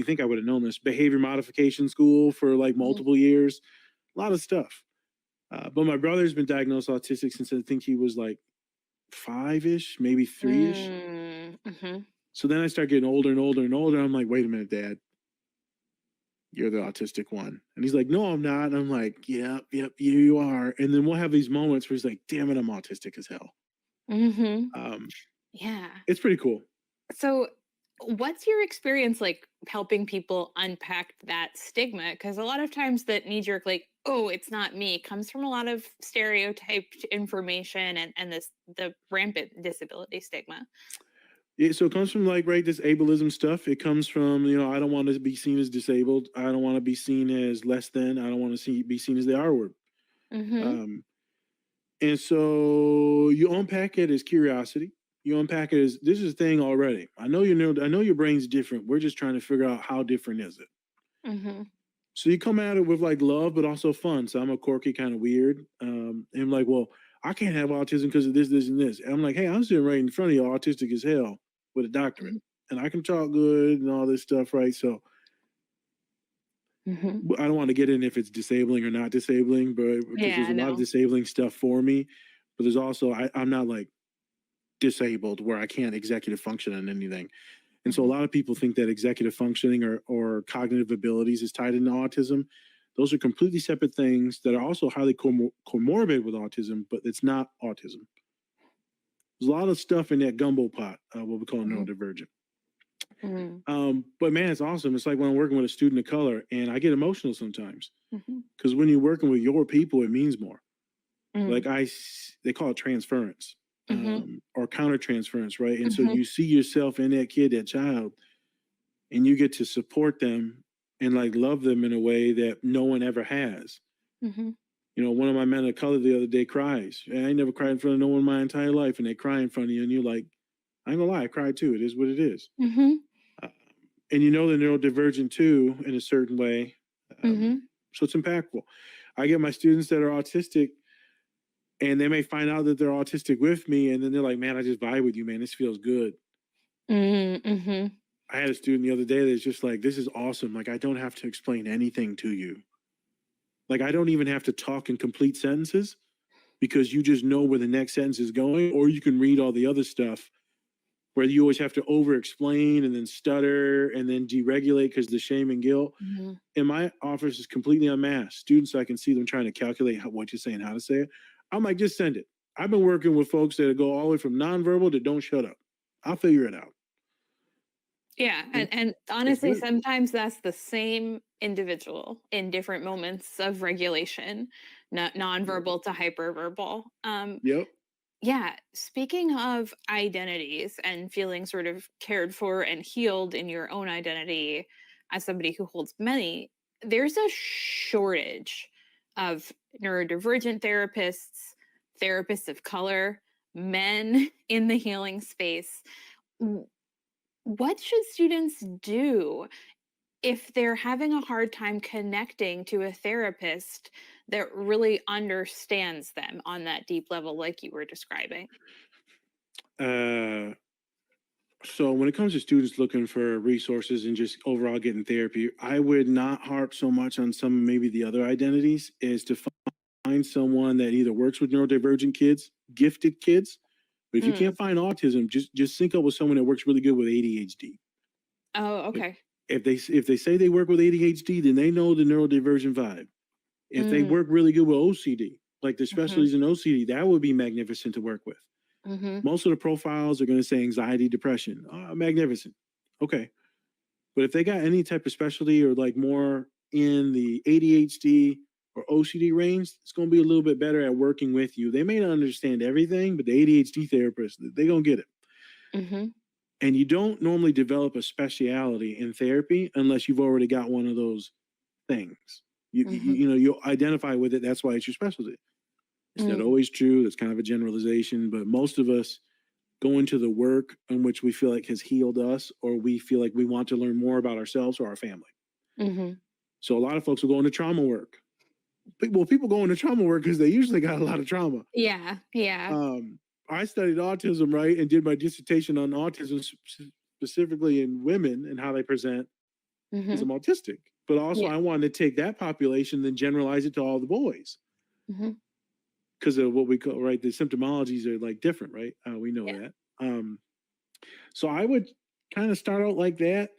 you think I would have known this, behavior modification school for like multiple years, a lot of stuff. But my brother's been diagnosed autistic since I think he was like 5-ish, maybe 3-ish. Mm-hmm. So then I start getting older and older and older. I'm like, wait a minute, Dad, you're the autistic one. And he's like, no, I'm not. And I'm like, yep, you are. And then we'll have these moments where he's like, damn it, I'm autistic as hell. Yeah. It's pretty cool. So what's your experience like helping people unpack that stigma? Because a lot of times that knee-jerk, like, oh, it's not me, comes from a lot of stereotyped information and the rampant disability stigma. Yeah, so it comes from like, right, this ableism stuff. It comes from, I don't want to be seen as disabled. I don't want to be seen as less than. I don't want to be seen as the R word. And so you unpack it as curiosity. You unpack it as, this is a thing already. I know your brain's different. We're just trying to figure out how different is it. So you come at it with like love, but also fun. So I'm a quirky, kind of weird. And I'm like, well, I can't have autism because of this, this, and this. And I'm like, hey, I'm sitting right in front of you, autistic as hell, with a doctorate, and I can talk good and all this stuff, right? So I don't want to get in if it's disabling or not disabling, but because there's a lot of disabling stuff for me, but there's also I'm not like disabled where I can't executive function on anything. And so a lot of people think that executive functioning or cognitive abilities is tied into autism. Those are completely separate things that are also highly comorbid with autism, but it's not autism. There's a lot of stuff in that gumbo pot, what we call neurodivergent. But man, it's awesome. It's like when I'm working with a student of color and I get emotional sometimes because when you're working with your people, it means more. Like they call it transference or countertransference, right? And so you see yourself in that kid, that child, and you get to support them and like love them in a way that no one ever has. One of my men of color the other day cries. I ain't never cried in front of no one my entire life, and they cry in front of you, and you're like, I ain't gonna lie, I cried too. It is what it is. And they're neurodivergent too in a certain way. So it's impactful. I get my students that are autistic, and they may find out that they're autistic with me, and then they're like, man, I just vibe with you, man. This feels good. I had a student the other day that's just like, this is awesome. Like, I don't have to explain anything to you. Like, I don't even have to talk in complete sentences because you just know where the next sentence is going, or you can read all the other stuff where you always have to over-explain and then stutter and then deregulate because of the shame and guilt. And my office is completely unmasked. Students, I can see them trying to calculate what you're saying, how to say it. I'm like, just send it. I've been working with folks that go all the way from nonverbal to don't shut up. I'll figure it out. Yeah, and honestly, sometimes that's the same individual in different moments of regulation, nonverbal to hyperverbal. Yeah, speaking of identities and feeling sort of cared for and healed in your own identity as somebody who holds many, there's a shortage of neurodivergent therapists, therapists of color, men in the healing space. What should students do if they're having a hard time connecting to a therapist that really understands them on that deep level, like you were describing? So when it comes to students looking for resources and just overall getting therapy, I would not harp so much on some maybe the other identities, is to find someone that either works with neurodivergent kids, gifted kids. But if you can't find autism, just sync up with someone that works really good with ADHD. Oh, okay. If they say they work with ADHD, then they know the neurodivergent vibe. If they work really good with OCD, like the specialties in OCD, that would be magnificent to work with. Most of the profiles are going to say anxiety, depression. Magnificent. Okay. But if they got any type of specialty or like more in the ADHD or OCD range, it's going to be a little bit better at working with you. They may not understand everything, but the ADHD therapist, they're going to get it. And you don't normally develop a speciality in therapy unless you've already got one of those things. You identify with it. That's why it's your specialty. It's not always true. That's kind of a generalization, but most of us go into the work in which we feel like has healed us, or we feel like we want to learn more about ourselves or our family. So a lot of folks will go into trauma work. People go into trauma work because they usually got a lot of trauma. Yeah. I studied autism, right, and did my dissertation on autism specifically in women and how they present. because I'm autistic. But also I wanted to take that population and then generalize it to all the boys. Because of what we call, right, the symptomologies are like different, right? We know that. So I would kind of start out like that.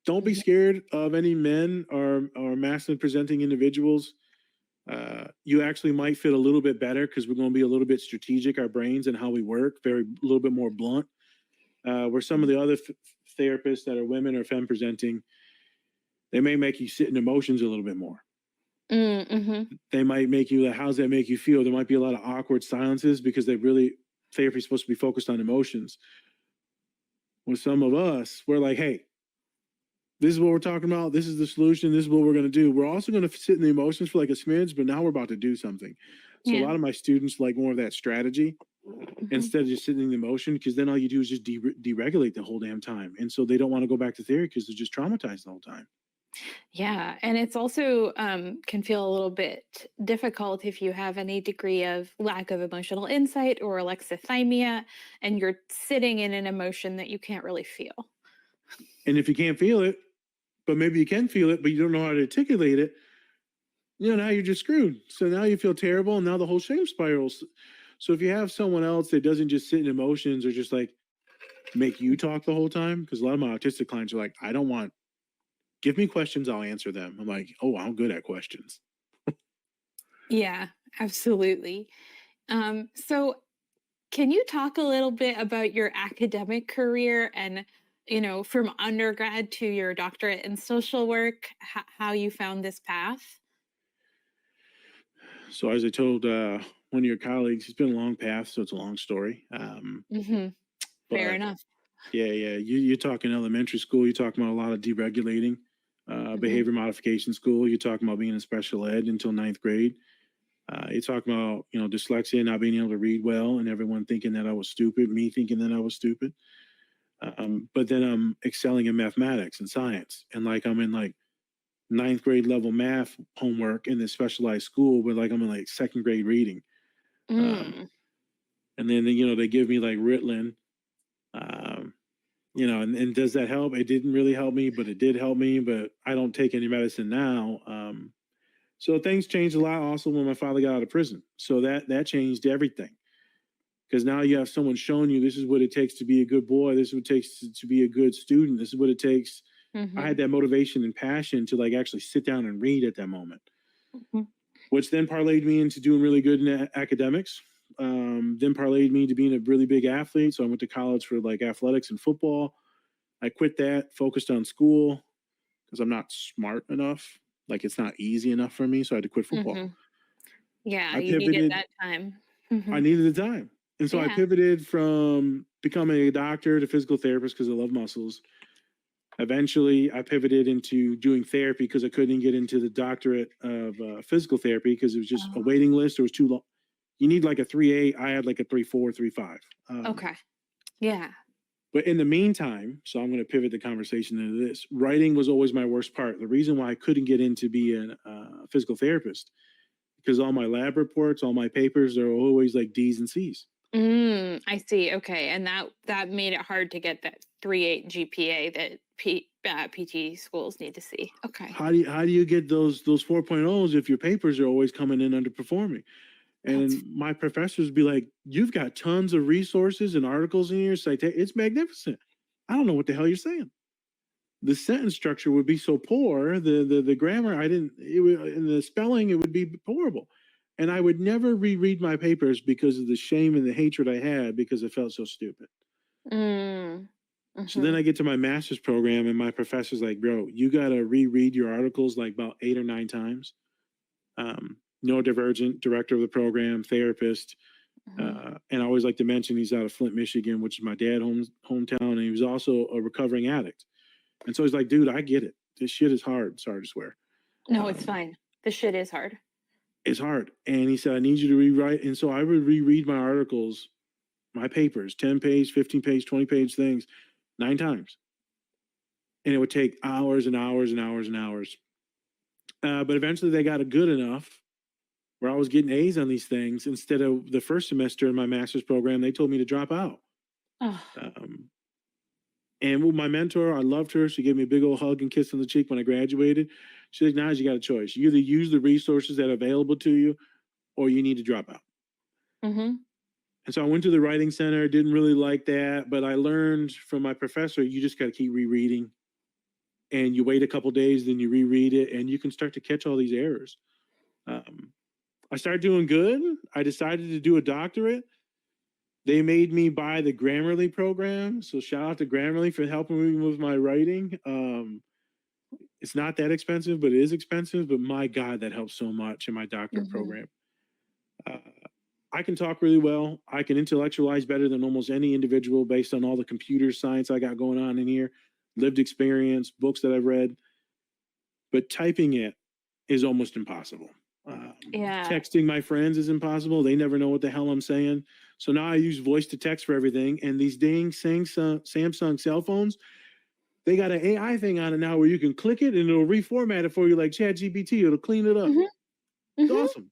Don't be scared of any men or masculine presenting individuals. You actually might fit a little bit better because we're going to be a little bit strategic, our brains and how we work, a little bit more blunt. Where some of the other therapists that are women or femme presenting, they may make you sit in emotions a little bit more. They might make you like, how's that make you feel? There might be a lot of awkward silences because therapy is supposed to be focused on emotions. With some of us, we're like, hey, this is what we're talking about. This is the solution. This is what we're going to do. We're also going to sit in the emotions for like a smidge, but now we're about to do something. So a lot of my students like more of that strategy instead of just sitting in the emotion, because then all you do is just deregulate the whole damn time. And so they don't want to go back to therapy because they're just traumatized the whole time. Yeah. And it's also can feel a little bit difficult if you have any degree of lack of emotional insight or alexithymia, and you're sitting in an emotion that you can't really feel. And if you can't feel it, but maybe you can feel it, but you don't know how to articulate it, now you're just screwed. So now you feel terrible, and now the whole shame spirals. So if you have someone else that doesn't just sit in emotions or just like make you talk the whole time, because a lot of my autistic clients are like, give me questions, I'll answer them. I'm like, oh, I'm good at questions. Yeah, absolutely. So can you talk a little bit about your academic career and, from undergrad to your doctorate in social work, how you found this path? So as I told one of your colleagues, it's been a long path, so it's a long story. Fair enough. Yeah. You're talking elementary school. You're talking about a lot of deregulating, behavior modification school. You're talking about being in special ed until 9th grade. You're talking about, dyslexia, not being able to read well, and everyone thinking that I was stupid, me thinking that I was stupid. But then I'm excelling in mathematics and science, and like I'm in like 9th grade level math homework in this specialized school, but like I'm in like 2nd grade reading. And then they give me like Ritalin. And does that help? It didn't really help me, but it did help me. But I don't take any medicine now. So things changed a lot also when my father got out of prison. So that changed everything. Because now you have someone showing you this is what it takes to be a good boy. This is what it takes to be a good student. This is what it takes. I had that motivation and passion to like actually sit down and read at that moment, which then parlayed me into doing really good in academics. Then parlayed me to being a really big athlete. So I went to college for like athletics and football. I quit that, focused on school because I'm not smart enough. Like it's not easy enough for me. So I had to quit football. Yeah, you needed that time. I needed the time. And so I pivoted from becoming a doctor to physical therapist because I love muscles. Eventually, I pivoted into doing therapy because I couldn't get into the doctorate of physical therapy because it was just a waiting list. It was too long. You need like a 3.8. I had like a 3.4, 3.5. Okay. Yeah. But in the meantime, so I'm going to pivot the conversation into this. Writing was always my worst part. The reason why I couldn't get into being a physical therapist, because all my lab reports, all my papers are always like D's and C's. I see. Okay. And that made it hard to get that 3.8 GPA that PT schools need to see. Okay. How do you get those 4.0s if your papers are always coming in underperforming? And my professors be like, you've got tons of resources and articles in your site. It's magnificent. I don't know what the hell you're saying. The sentence structure would be so poor. The grammar, in the spelling, it would be horrible. And I would never reread my papers because of the shame and the hatred I had because I felt so stupid. So then I get to my master's program and my professor's like, bro, you got to reread your articles like about 8 or 9 times. Neurodivergent, director of the program, therapist. And I always like to mention he's out of Flint, Michigan, which is my dad's hometown. And he was also a recovering addict. And so he's like, dude, I get it. This shit is hard. Sorry to swear. No, it's fine. This shit is hard. It's hard. And he said, I need you to rewrite. And so I would reread my articles, my papers, 10 page, 15 page, 20 page things 9 times. And it would take hours and hours and hours and hours. But eventually they got it good enough where I was getting A's on these things. Instead of the first semester in my master's program, they told me to drop out. And with my mentor, I loved her. She gave me a big old hug and kiss on the cheek when I graduated. She acknowledged you got a choice. You either use the resources that are available to you, or you need to drop out. Mm-hmm. And so I went to the writing center, didn't really like that, but I learned from my professor, you just got to keep rereading. And you wait a couple days, then you reread it, and you can start to catch all these errors. I started doing good. I decided to do a doctorate. They made me buy the Grammarly program. So shout out to Grammarly for helping me with my writing. It's not that expensive, but it is expensive. But my God, that helps so much in my doctorate program. I can talk really well. I can intellectualize better than almost any individual based on all the computer science I got going on in here, lived experience, books that I've read. But typing it is almost impossible. Texting my friends is impossible. They never know what the hell I'm saying. So now I use voice to text for everything. And these dang Samsung cell phones, they got an AI thing on it now where you can click it and it'll reformat it for you like ChatGPT. It'll clean it up. It's awesome.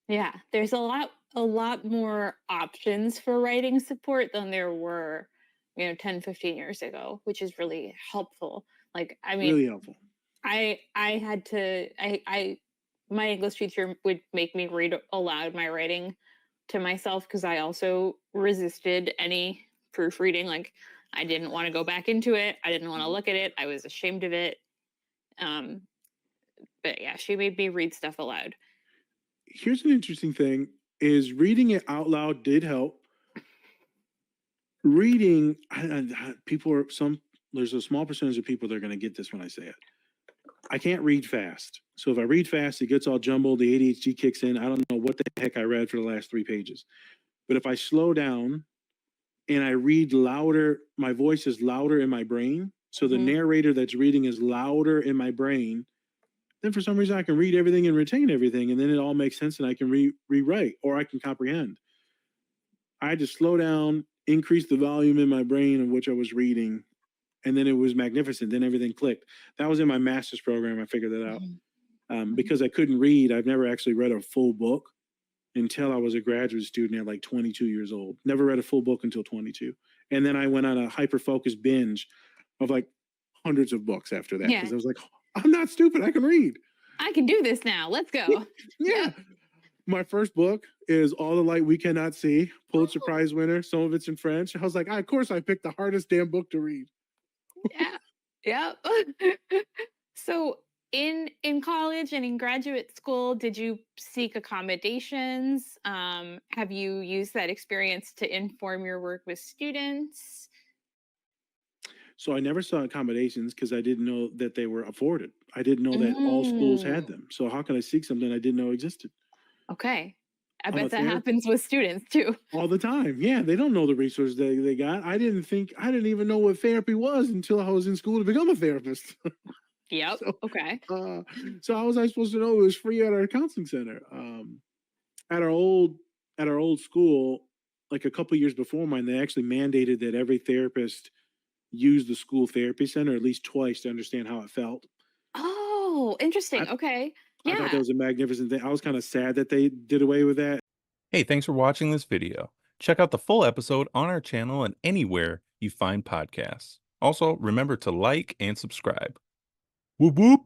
Yeah, there's a lot more options for writing support than there were, 10, 15 years ago, which is really helpful. Like, I mean, really helpful. My English teacher would make me read aloud my writing to myself because I also resisted any proofreading. Like, I didn't want to go back into it. I didn't want to look at it. I was ashamed of it. But yeah, she made me read stuff aloud. Here's an interesting thing is reading it out loud did help. Reading, there's a small percentage of people that are going to get this when I say it. I can't read fast. So if I read fast, it gets all jumbled. The ADHD kicks in. I don't know what the heck I read for the last 3 pages. But if I slow down and I read louder, my voice is louder in my brain. So the narrator that's reading is louder in my brain. Then for some reason I can read everything and retain everything. And then it all makes sense and I can rewrite or I can comprehend. I had to slow down, increase the volume in my brain of which I was reading. And then it was magnificent. Then everything clicked. That was in my master's program. I figured that out. Because I couldn't read, I've never actually read a full book until I was a graduate student at like 22 years old. Never read a full book until 22. And then I went on a hyper-focused binge of like hundreds of books after that. Because I was like, I'm not stupid. I can read. I can do this now. Let's go. Yeah. My first book is All the Light We Cannot See, Pulitzer Prize winner. Some of it's in French. I was like, of course I picked the hardest damn book to read. Yeah. So in college and in graduate school, did you seek accommodations? Have you used that experience to inform your work with students? So I never saw accommodations because I didn't know that they were afforded. I didn't know that all schools had them. So how can I seek something I didn't know existed? Okay. I bet that happens with students too. All the time. Yeah, they don't know the resources they got. I didn't even know what therapy was until I was in school to become a therapist. Yep. Okay. So how was I supposed to know it was free at our counseling center? At our old school, like a couple years before mine, they actually mandated that every therapist use the school therapy center at least twice to understand how it felt. Oh, interesting. Okay. Yeah. I thought that was a magnificent thing. I was kind of sad that they did away with that. Hey, thanks for watching this video. Check out the full episode on our channel and anywhere you find podcasts. Also, remember to like and subscribe. Whoop whoop!